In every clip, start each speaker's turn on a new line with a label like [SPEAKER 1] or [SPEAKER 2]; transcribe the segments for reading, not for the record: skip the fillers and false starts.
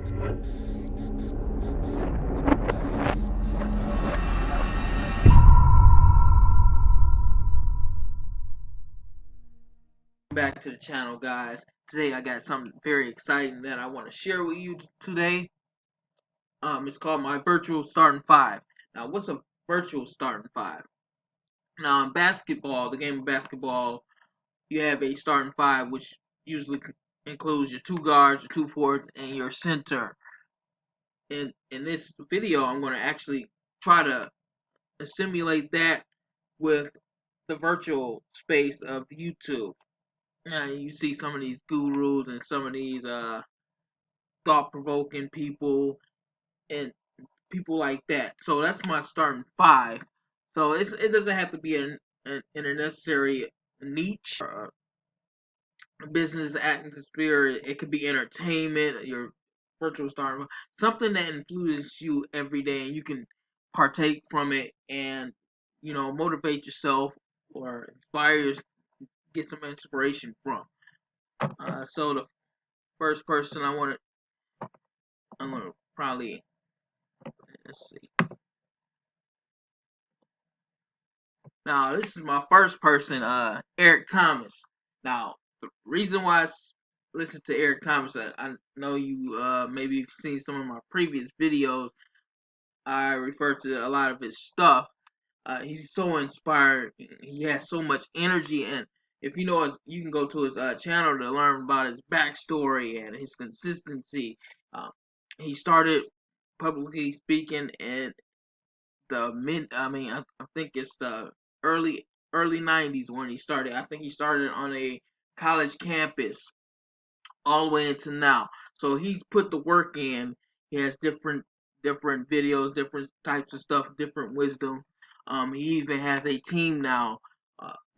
[SPEAKER 1] Back to the channel, guys. Today I got something very exciting that I want to share with you today. It's called my virtual starting five. Now, what's a virtual starting five? Now, in basketball, the game of basketball, you have a starting five, which usually includes your two guards, your two forwards, and your center. In this video, I'm going to actually try to simulate that with the virtual space of YouTube. You see some of these gurus and some of these thought-provoking people and people like that. So that's my starting five. So it doesn't have to be in a necessary niche or business atmosphere. It could be entertainment. Your virtual starting something that influences you every day, and you can partake from it and motivate yourself or get some inspiration from. So the first person I'm gonna probably let's see. Now this is my first person, Eric Thomas. Now the reason why listen to Eric Thomas, I know you maybe you've seen some of my previous videos. I refer to a lot of his stuff. He's so inspired. He has so much energy, and if you know, you can go to his channel to learn about his backstory and his consistency. Um, he started publicly speaking in I think it's the early 90s when he started. I think he started on a college campus all the way into now. So he's put the work in. He has different videos, different types of stuff, different wisdom. He even has a team now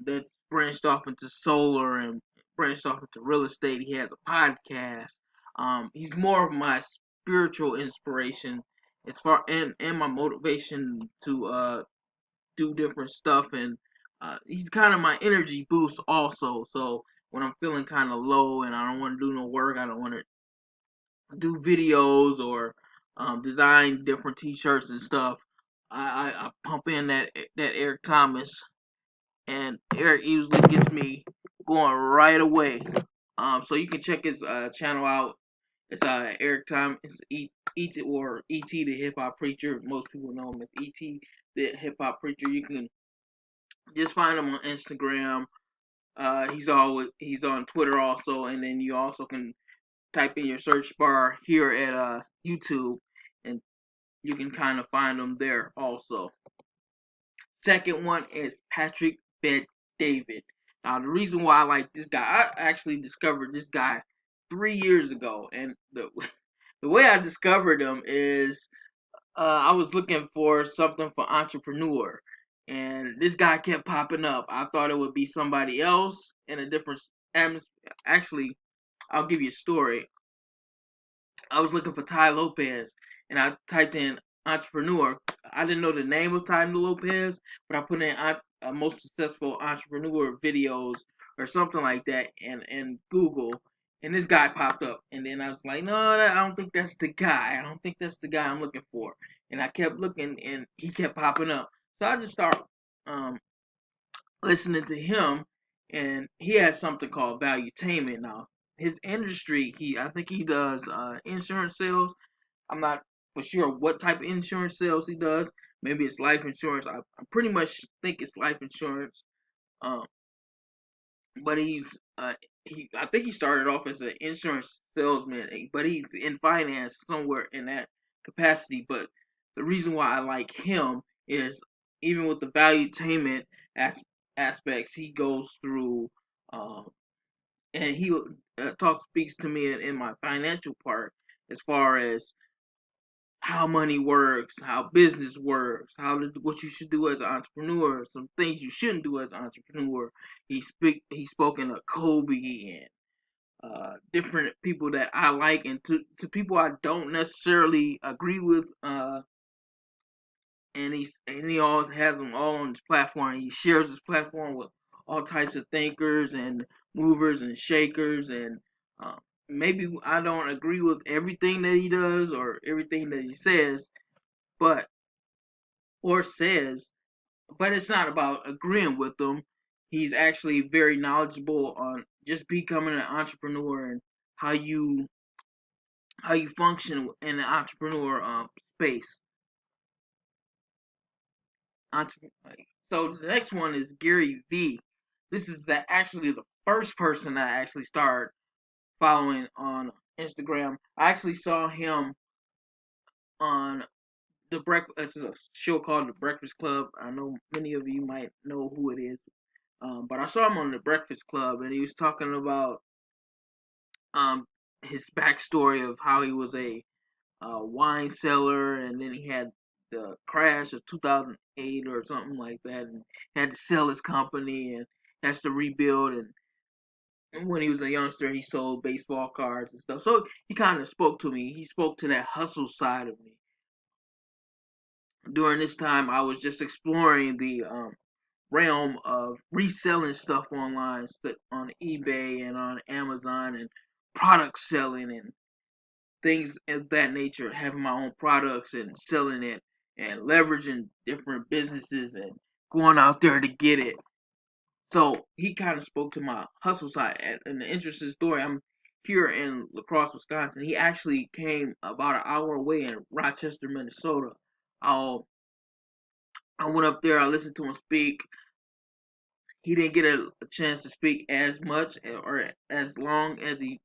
[SPEAKER 1] that's branched off into solar and branched off into real estate. He has a podcast. He's more of my spiritual inspiration as far and my motivation to do different stuff, and he's kind of my energy boost also. So when I'm feeling kind of low and I don't want to do no work, I don't want to do videos or design different T-shirts and stuff, I pump in that Eric Thomas, and Eric usually gets me going right away. So you can check his channel out. It's Eric Thomas, E.T. or E.T. the Hip Hop Preacher. Most people know him as E.T. the Hip Hop Preacher. You can just find him on Instagram. He's on Twitter also, and then you also can type in your search bar here at YouTube, and you can kind of find him there also. Second one is Patrick Bendavid. Now the reason why I like this guy, I actually discovered this guy 3 years ago, and the way I discovered him is I was looking for something for entrepreneur, and this guy kept popping up. I thought it would be somebody else in a different atmosphere. Actually, I'll give you a story. I was looking for Ty Lopez, and I typed in entrepreneur. I didn't know the name of Ty Lopez, but I put in most successful entrepreneur videos or something like that in Google, and this guy popped up. And then I was like, no, I don't think that's the guy. I don't think that's the guy I'm looking for. And I kept looking, and he kept popping up. So I just started um, listening to him, and he has something called Valuetainment now. His industry, I think he does insurance sales. I'm not for sure what type of insurance sales he does. Maybe it's life insurance. I pretty much think it's life insurance. Um, but I think he started off as an insurance salesman, but he's in finance somewhere in that capacity. But the reason why I like him is even with the valuetainment as, aspects, he goes through, um, and he speaks to me in my financial part as far as how money works, how business works, what you should do as an entrepreneur, some things you shouldn't do as an entrepreneur. He's spoken of Kobe and different people that I like, and to people I don't necessarily agree with. And he always has them all on his platform. He shares his platform with all types of thinkers and movers and shakers, and maybe I don't agree with everything that he does or everything that he says, but or says, but it's not about agreeing with him. He's actually very knowledgeable on just becoming an entrepreneur and how you how you function in the entrepreneur space. Entre- so the next one is Gary V. This is actually the first person I actually started following on Instagram. I actually saw him on the breakfast. It's a show called The Breakfast Club. I know many of you might know who it is, but I saw him on The Breakfast Club, and he was talking about um his backstory of how he was a wine cellar, and then he had the crash of 2008 or something like that, and had to sell his company and has to rebuild. And when he was a youngster, he sold baseball cards and stuff. So he kind of spoke to me. He spoke to that hustle side of me. During this time, I was just exploring the realm of reselling stuff online, on eBay and on Amazon, and product selling and things of that nature, having my own products and selling it and leveraging different businesses and going out there to get it. So he kind of spoke to my hustle side. And the interesting story, I'm here in La Crosse, Wisconsin. He actually came about an hour away in Rochester, Minnesota. I'll, I went up there, I listened to him speak. He didn't get a chance to speak as much or as long as he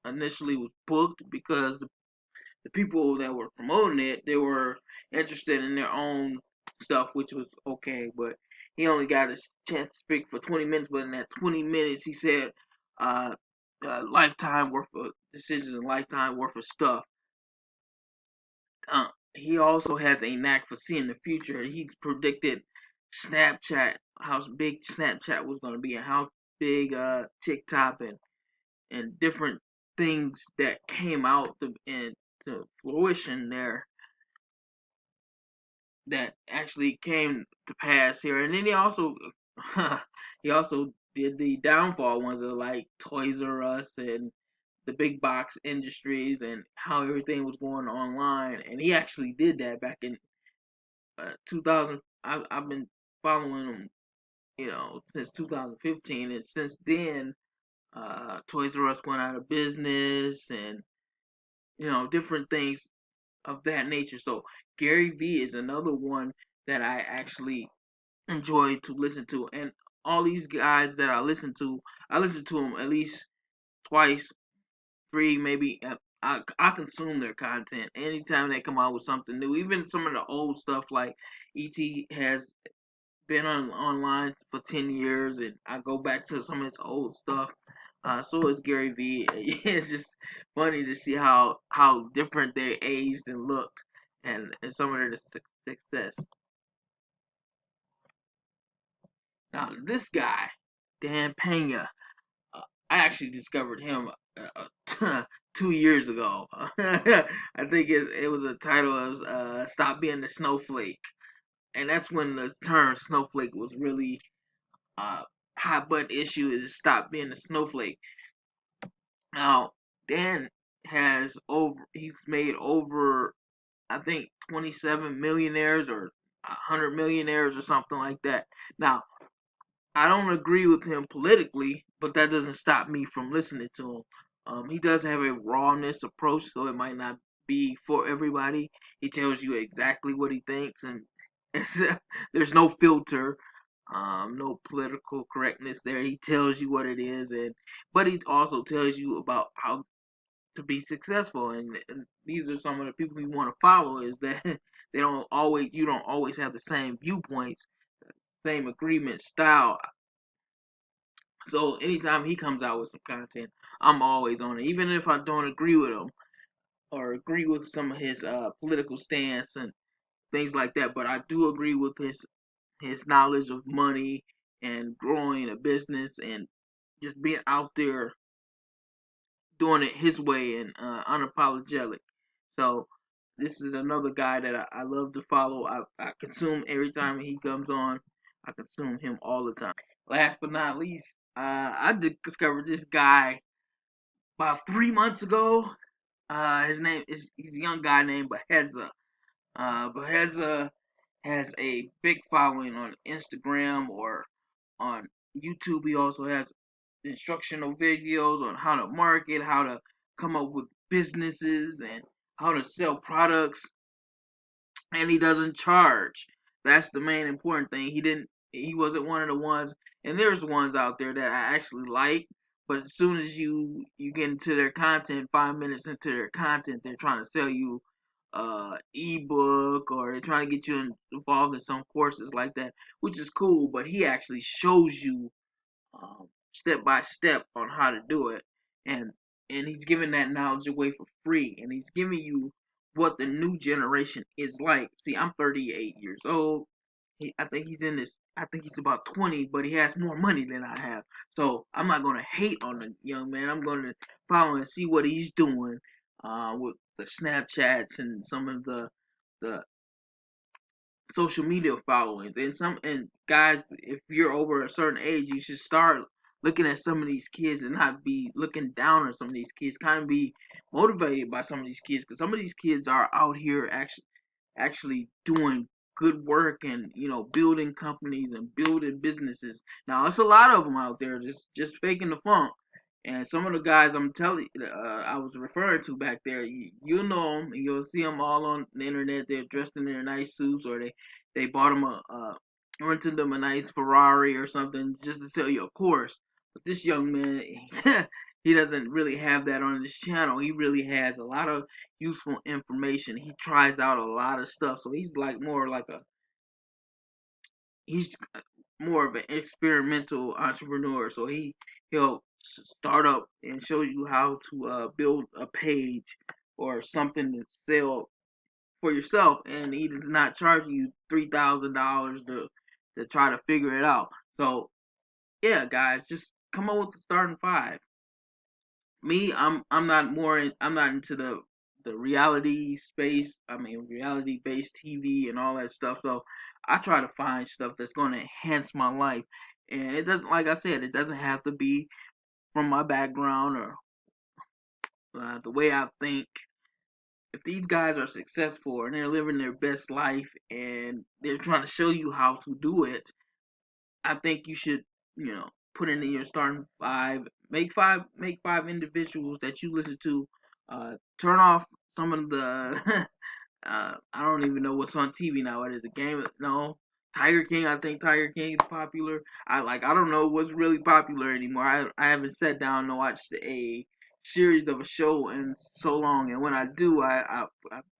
[SPEAKER 1] initially was booked, because the people that were promoting it, they were interested in their own stuff, which was okay. But he only got a chance to speak for 20 minutes. But in that 20 minutes, he said, uh, lifetime worth of decisions and lifetime worth of stuff. He also has a knack for seeing the future. He's predicted Snapchat, how big Snapchat was going to be, and how big TikTok and different things that came out to fruition there that actually came to pass here. And then he also did the downfall ones of like Toys R Us and the big box industries and how everything was going online. And he actually did that back in 2000. I've been following him, since 2015, and since then, Toys R Us went out of business, and different things of that nature. So Gary V is another one that I actually enjoy to listen to. And all these guys that I listen to them at least twice, three, maybe. I consume their content anytime they come out with something new. Even some of the old stuff, like ET has been online for 10 years, and I go back to some of his old stuff. So is Gary V. It's just funny to see how different they aged and looked, and some of their success. Now this guy, Dan Pena, I actually discovered him 2 years ago. I think it was a title of "Stop Being the Snowflake," and that's when the term snowflake was really uh, hot button issue, is stop being a snowflake. Now, Dan he's made over, I think, 27 millionaires or 100 millionaires or something like that. Now, I don't agree with him politically, but that doesn't stop me from listening to him. He does have a rawness approach, so it might not be for everybody. He tells you exactly what he thinks, and there's no filter, no political correctness there. He tells you what it is, but he also tells you about how to be successful. And these are some of the people you want to follow. Is that you don't always have the same viewpoints, same agreement style. So anytime he comes out with some content, I'm always on it, even if I don't agree with him or agree with some of his political stance and things like that. But I do agree with his knowledge of money and growing a business and just being out there doing it his way and unapologetic. So this is another guy that I love to follow. I consume every time he comes on. I consume him all the time. Last but not least, I discovered this guy about 3 months ago. His name is he's a young guy named HESA. HESA has a big following on Instagram or on YouTube. He also has instructional videos on how to market, how to come up with businesses, and how to sell products. And he doesn't charge. That's the main important thing. He wasn't one of the ones, and there's ones out there that I actually like, but as soon as you get into their content, 5 minutes into their content, they're trying to sell you ebook, or they're trying to get you involved in some courses like that, which is cool, but he actually shows you step by step on how to do it, and he's giving that knowledge away for free, and he's giving you what the new generation is like. See, I'm 38 years old. I think he's in this. I think he's about 20, but he has more money than I have. So I'm not gonna hate on the young man. I'm gonna follow and see what he's doing with the Snapchats and some of the social media followings. And guys, if you're over a certain age, you should start looking at some of these kids and not be looking down on some of these kids. Kind of be motivated by some of these kids, because some of these kids are out here actually doing good work, and building companies and building businesses. Now it's a lot of them out there just faking the funk. And some of the guys I'm telling, I was referring to back there, you'll know them, and you'll see them all on the internet. They're dressed in their nice suits, or they bought them rented them a nice Ferrari or something just to sell you a course. But this young man, he doesn't really have that on his channel. He really has a lot of useful information. He tries out a lot of stuff, so he's more of an experimental entrepreneur. So he'll start up and show you how to build a page or something to sell for yourself, and he does not charge you $3,000 to try to figure it out. So yeah, guys, just come up with the starting five. Me, I'm not into the reality space. I mean, reality based TV and all that stuff. So I try to find stuff that's going to enhance my life, and it doesn't, like I said, it doesn't have to be from my background or the way I think. If these guys are successful and they're living their best life and they're trying to show you how to do it, I think you should, put in your starting five. Make five individuals that you listen to. Turn off some of the I don't even know what's on TV nowadays. The game, no. Tiger King, I think Tiger King is popular. I don't know what's really popular anymore. I haven't sat down and watched a series of a show in so long, and when I do, I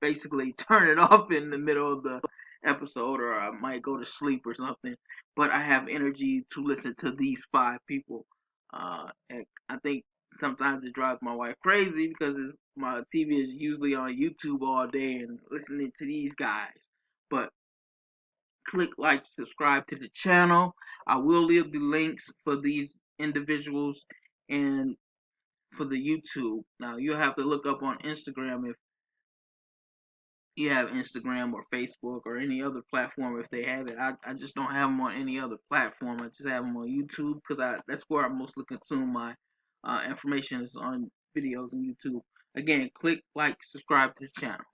[SPEAKER 1] basically turn it off in the middle of the episode, or I might go to sleep or something. But I have energy to listen to these five people. And I think sometimes it drives my wife crazy because my TV is usually on YouTube all day and listening to these guys. But click like, subscribe to the channel. I will leave the links for these individuals and for the YouTube. Now you'll have to look up on Instagram if you have Instagram or Facebook or any other platform if they have it. I just don't have them on any other platform. I just have them on YouTube because that's where I mostly consume my information is on videos on YouTube. Again, click like, subscribe to the channel.